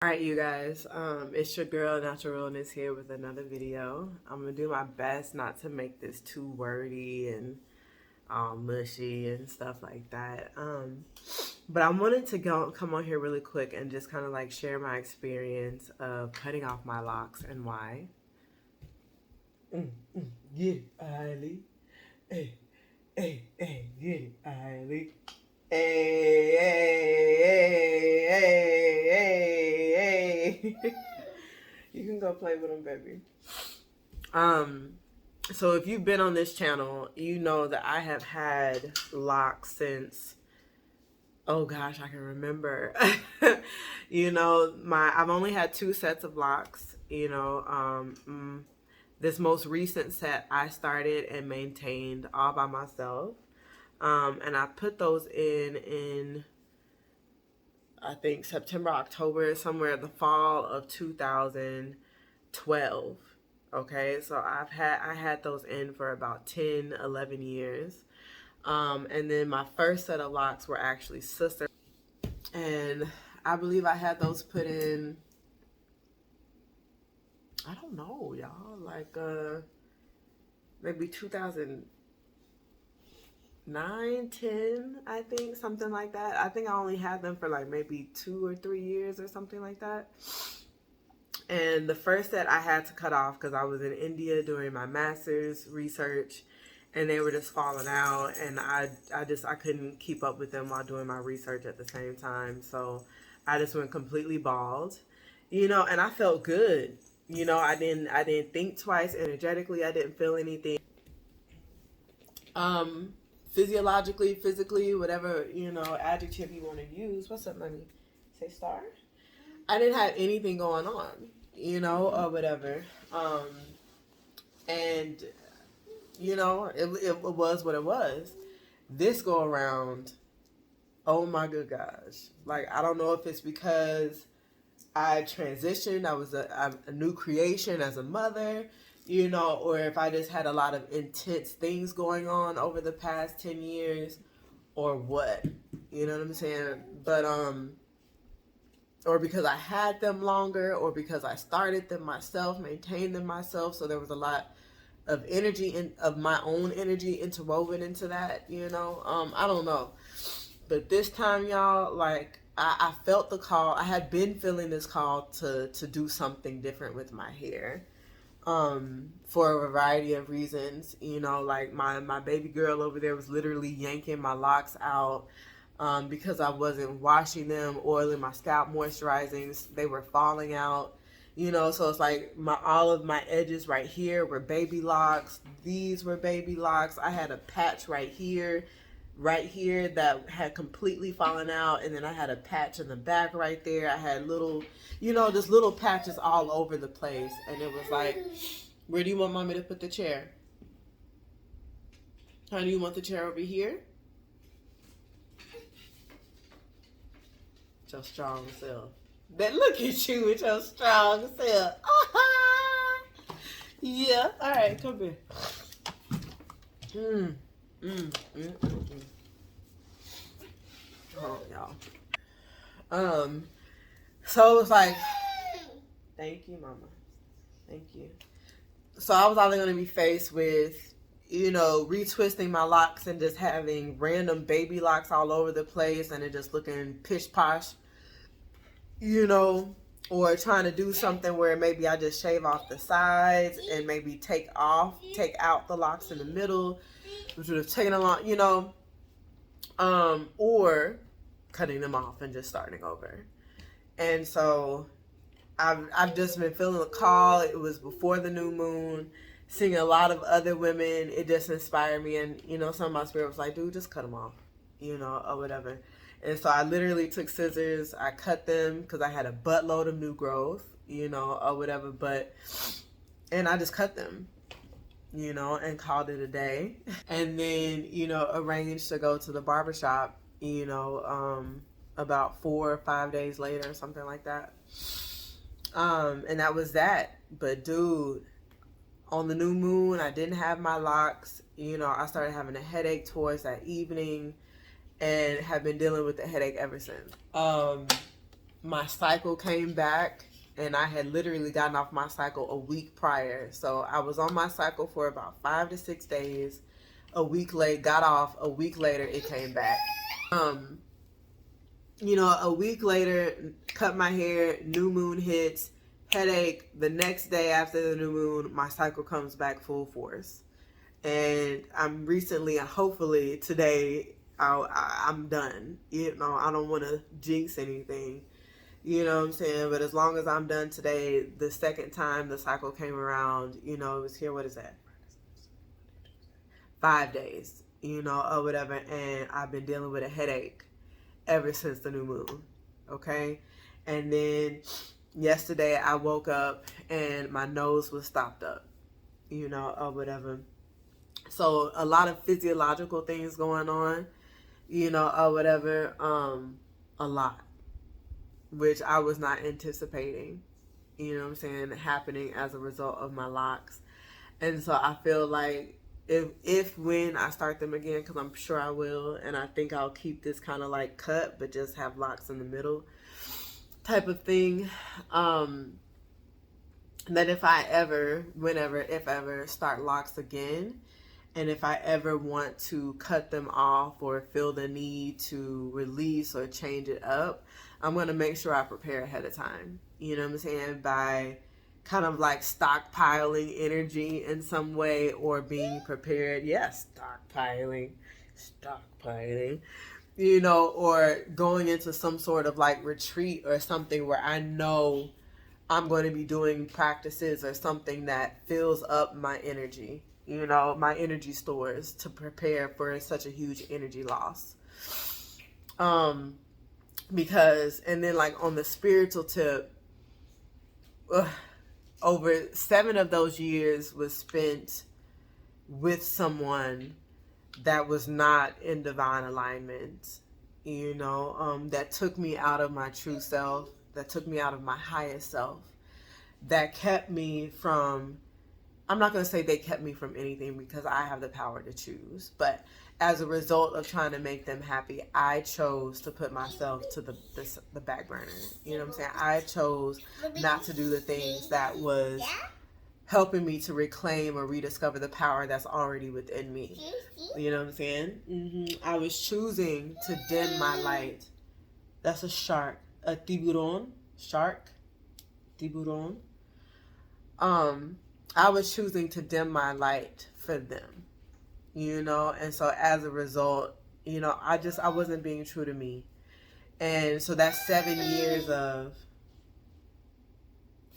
Alright, you guys, it's your girl Natural Realness here with another video. I'm gonna do my best not to make this too wordy and mushy and stuff like that. But I wanted to come on here really quick and just kind of like share my experience of cutting off my locks and why. Get it, Eiley. Hey, hey, hey, get it, Eiley. Hey, hey, hey, hey, hey. You can go play with them, baby. So if you've been on this channel, you know that I have had locks since, oh gosh, I can remember. I've only had 2 sets of locks. This most recent set I started and maintained all by myself. And I put those in I think September, October, somewhere in the fall of 2012. Okay, so I had those in for about 10, 11 years. And then my first set of locks were actually sister. And I believe I had those put in, I don't know, y'all, like maybe 2009, 10, I think, something like that. I think I only had them for like maybe 2 or 3 years or something like that. And the first set I had to cut off because I was in India doing my master's research, and they were just falling out, and I couldn't keep up with them while doing my research at the same time. So I just went completely bald, and I felt good. I didn't think twice energetically. I didn't feel anything. Physiologically, physically, whatever, adjective you want to use. What's up, money? Say star? I didn't have anything going on, or whatever. And, it was what it was. This go around, oh my good gosh. Like, I don't know if it's because I transitioned, I was a new creation as a mother, or if I just had a lot of intense things going on over the past 10 years or what, you know what I'm saying? But, or because I had them longer, or because I started them myself, maintained them myself. So there was a lot of energy of my own energy interwoven into that, I don't know. But this time, y'all, like, I felt the call. I had been feeling this call to do something different with my hair. For a variety of reasons, like my baby girl over there was literally yanking my locks out because I wasn't washing them, oiling my scalp, moisturizing. They were falling out, so it's like all of my edges right here were baby locks. These were baby locks. I had a patch right here that had completely fallen out, and then I had a patch in the back right there. I had little, just little patches all over the place, and it was like, where do you want mommy to put the chair? Honey, you want the chair over here? Your strong self. Then look at you with your strong self. Yeah. All right, come here. Oh, y'all. So it was like, thank you, mama. Thank you. So I was either going to be faced with, retwisting my locks and just having random baby locks all over the place and it just looking pish posh, or trying to do something where maybe I just shave off the sides and maybe take out the locks in the middle, which would have taken a long, or cutting them off and just starting over. And so I've just been feeling the call. It was before the new moon, seeing a lot of other women. It just inspired me, and some of my spirit was like, dude, just cut them off, or whatever. And so I literally took scissors, I cut them because I had a buttload of new growth, or whatever, and I just cut them, and called it a day. And then, arranged to go to the barbershop, about 4 or 5 days later or something like that. And that was that. But dude, on the new moon, I didn't have my locks. I started having a headache towards that evening and have been dealing with the headache ever since. my cycle came back, and I had literally gotten off my cycle a week prior. So I was on my cycle for about 5 to 6 days. A week late, got off. A week later, it came back. A week later, cut my hair, new moon hits, headache. The next day after the new moon, my cycle comes back full force. And I'm recently, hopefully today, I'm done. I don't want to jinx anything. You know what I'm saying? But as long as I'm done today, the second time the cycle came around, it was here, what is that? 5 days, or whatever. And I've been dealing with a headache ever since the new moon. Okay? And then yesterday I woke up and my nose was stopped up, or whatever. So a lot of physiological things going on, or whatever. A lot, which I was not anticipating, happening as a result of my locks. And so I feel like if when I start them again, because I'm sure I will, and I think I'll keep this kind of like cut, but just have locks in the middle type of thing, that if I ever, whenever, if ever, start locks again, and if I ever want to cut them off or feel the need to release or change it up, I'm going to make sure I prepare ahead of time. You know what I'm saying? By kind of like stockpiling energy in some way or being prepared. Yes, stockpiling, or going into some sort of like retreat or something where I know I'm going to be doing practices or something that fills up my energy, my energy stores to prepare for such a huge energy loss. Because, and then like on the spiritual tip, over 7 of those years was spent with someone that was not in divine alignment, that took me out of my true self, that took me out of my highest self, that kept me from, I'm not going to say they kept me from anything because I have the power to choose, but as a result of trying to make them happy, I chose to put myself to the back burner. You know what I'm saying? I chose not to do the things that was helping me to reclaim or rediscover the power that's already within me. You know what I'm saying? I was choosing to dim my light. That's a shark. A tiburon. Shark. Tiburon. I was choosing to dim my light for them. And so as a result, I wasn't being true to me. And so that's 7 years of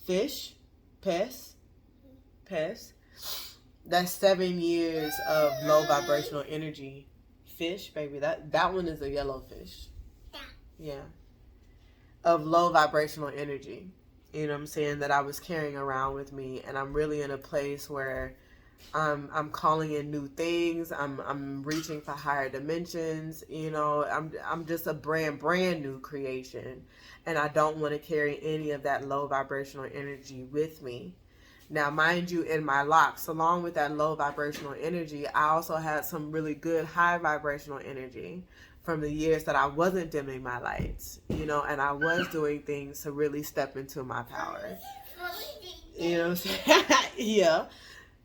pest. That's 7 years of low vibrational energy. Fish, baby, that one is a yellow fish. Yeah. Of low vibrational energy. You know what I'm saying? That I was carrying around with me. And I'm really in a place where I'm calling in new things. I'm reaching for higher dimensions. I'm just a brand new creation, and I don't want to carry any of that low vibrational energy with me. Now, mind you, in my locks, along with that low vibrational energy, I also had some really good high vibrational energy from the years that I wasn't dimming my lights, and I was doing things to really step into my power. You know what I'm saying? Yeah.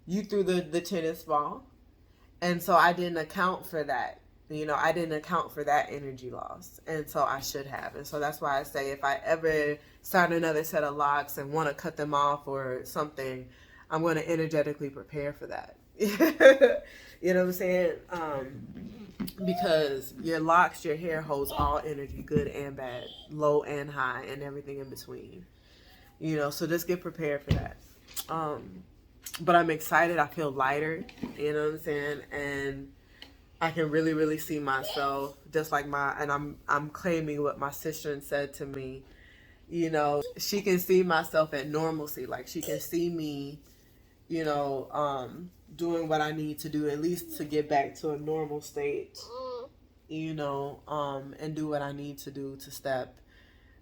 You threw the tennis ball. And so I didn't account for that. I didn't account for that energy loss. And so I should have. And so that's why I say if I ever start another set of locks and want to cut them off or something, I'm going to energetically prepare for that. You know what I'm saying? Because your locks, your hair holds all energy, good and bad, low and high, and everything in between. So just get prepared for that. But I'm excited. I feel lighter, you know what I'm saying? And I can really, really see myself just like I'm claiming what my sister said to me. She can see myself at normalcy. Like she can see me, doing what I need to do, at least to get back to a normal state, and do what I need to do to step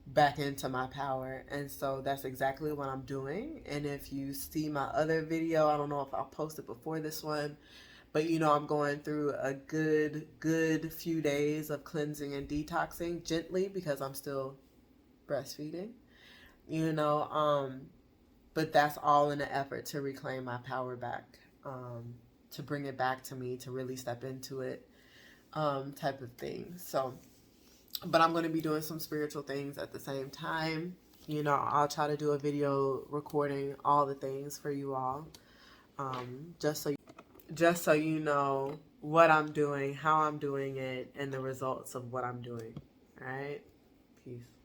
back into my power. And so that's exactly what I'm doing. And if you see my other video, I don't know if I'll post it before this one, but I'm going through a good few days of cleansing and detoxing gently because I'm still breastfeeding, but that's all in an effort to reclaim my power back, to bring it back to me, to really step into it, type of thing. So, but I'm going to be doing some spiritual things at the same time. I'll try to do a video recording all the things for you all, just so you know what I'm doing, how I'm doing it, and the results of what I'm doing. All right? Peace.